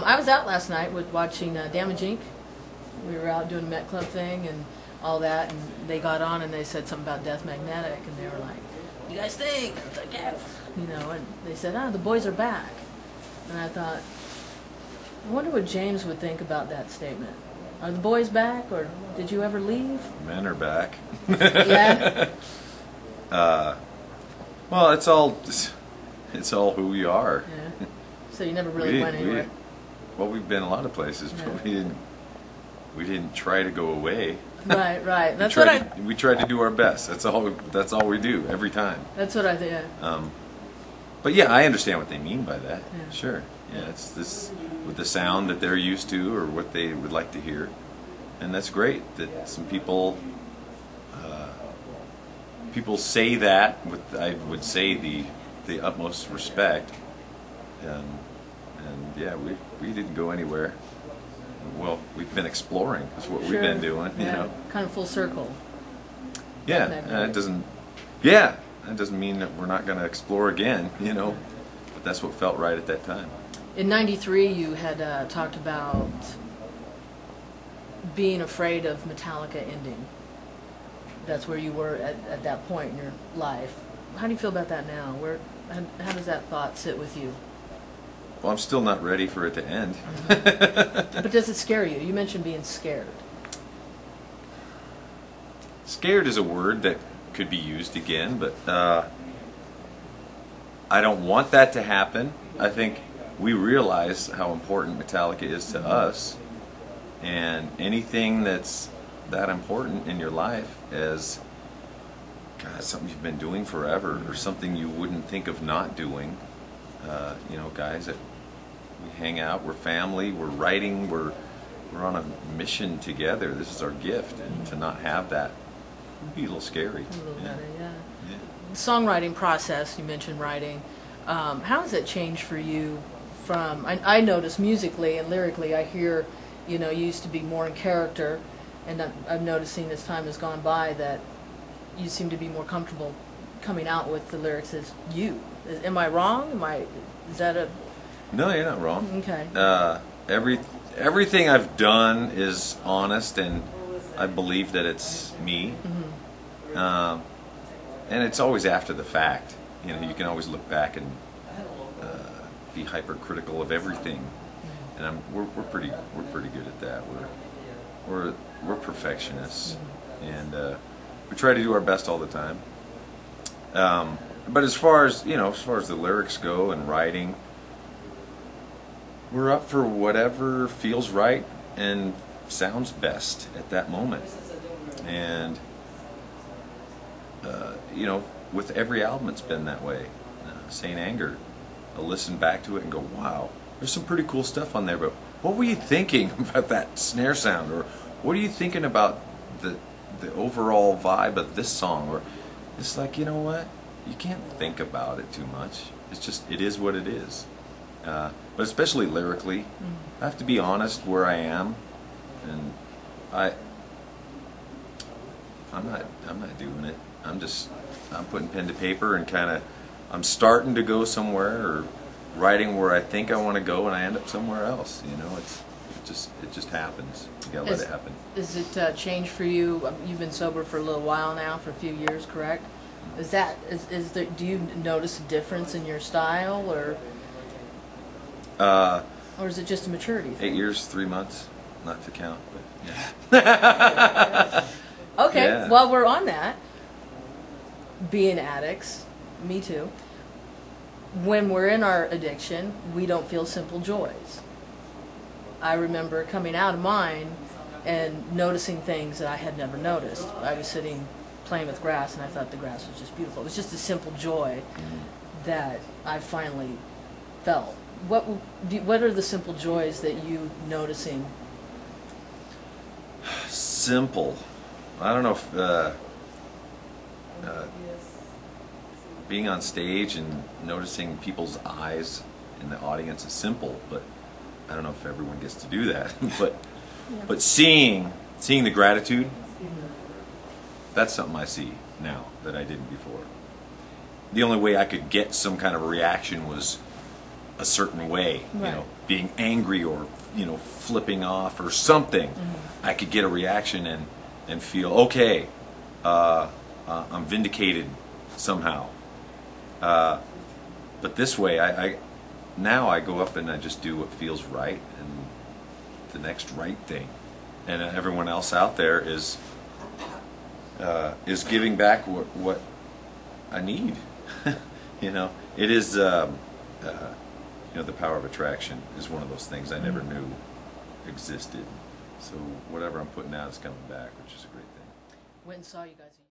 I was out last night with watching Damage Inc. We were out doing a Met Club thing and all that, and they got on and they said something about Death Magnetic, and they were like, "What do you guys think?" I was like, "Yeah," you know, and they said, "Ah, the boys are back," and I thought, I wonder what James would think about that statement. Are the boys back, or did you ever leave? Men are back. Yeah. Well, it's all who we are. Yeah. So you never really went anywhere. Well, we've been a lot of places, but we didn't try to go away. Right, right. We tried to do our best. That's all we do every time. That's what I think. Yeah. But yeah, I understand what they mean by that. Yeah. Sure. Yeah, it's this with the sound that they're used to or what they would like to hear, and that's great that some people say that with, I would say, the utmost respect. And yeah, we didn't go anywhere. Well, we've been exploring. Is what we've been doing. Yeah. You know, kind of full circle. Yeah, it doesn't. Yeah, that doesn't mean that we're not going to explore again. You know, but that's what felt right at that time. In '93, you had talked about being afraid of Metallica ending. That's where you were at that point in your life. How do you feel about that now? How does that thought sit with you? Well, I'm still not ready for it to end. But does it scare you? You mentioned being scared. Scared is a word that could be used again, but I don't want that to happen. I think we realize how important Metallica is to us, and anything that's that important in your life as something you've been doing forever or something you wouldn't think of not doing. You know, guys, that we hang out, we're family, we're writing, we're on a mission together. This is our gift, and to not have that would be a little scary. A little better, yeah. The songwriting process, you mentioned writing. How has it changed for you from, I notice musically and lyrically, I hear, you know, you used to be more in character, and I'm noticing as time has gone by that you seem to be more comfortable coming out with the lyrics as you. Am I wrong? Is that a... No, you're not wrong. Okay. Everything I've done is honest, and I believe that it's me. Mm-hmm. And it's always after the fact. You know, you can always look back and be hypercritical of everything. Mm-hmm. And we're pretty good at that. We're perfectionists, mm-hmm. And we try to do our best all the time. But as far as the lyrics go and writing, we're up for whatever feels right and sounds best at that moment. And you know, with every album it's been that way. Saint Anger, I'll listen back to it and go, wow, there's some pretty cool stuff on there, but what were you thinking about that snare sound? Or what are you thinking about the overall vibe of this song? Or it's like, you know what? You can't think about it too much. It's just, it is what it is. But especially lyrically, I have to be honest where I am, and I'm not doing it. I'm putting pen to paper and I'm starting to go somewhere or writing where I think I want to go, and I end up somewhere else. You know, it just happens. You gotta let it happen. Is it changed for you? You've been sober for a little while now, for a few years, correct? Do you notice a difference in your style, or is it just a maturity thing? 8 years, 3 months, not to count, but yeah. Okay, yeah. Well, we're on that. Being addicts, me too. When we're in our addiction, we don't feel simple joys. I remember coming out of mine and noticing things that I had never noticed. I was sitting playing with grass, and I thought the grass was just beautiful. It was just a simple joy that I finally felt. What are the simple joys that you noticing? Simple. I don't know if being on stage and noticing people's eyes in the audience is simple, but I don't know if everyone gets to do that. But seeing the gratitude, that's something I see now that I didn't before. The only way I could get some kind of a reaction was a certain way, Right. you know, being angry or, you know, flipping off or something, I could get a reaction and feel, okay, I'm vindicated somehow. But this way, now I go up and I just do what feels right and the next right thing, and everyone else out there is giving back what I need. You know, it is. You know, the power of attraction is one of those things I never knew existed. So whatever I'm putting out is coming back, which is a great thing. Went and saw you guys.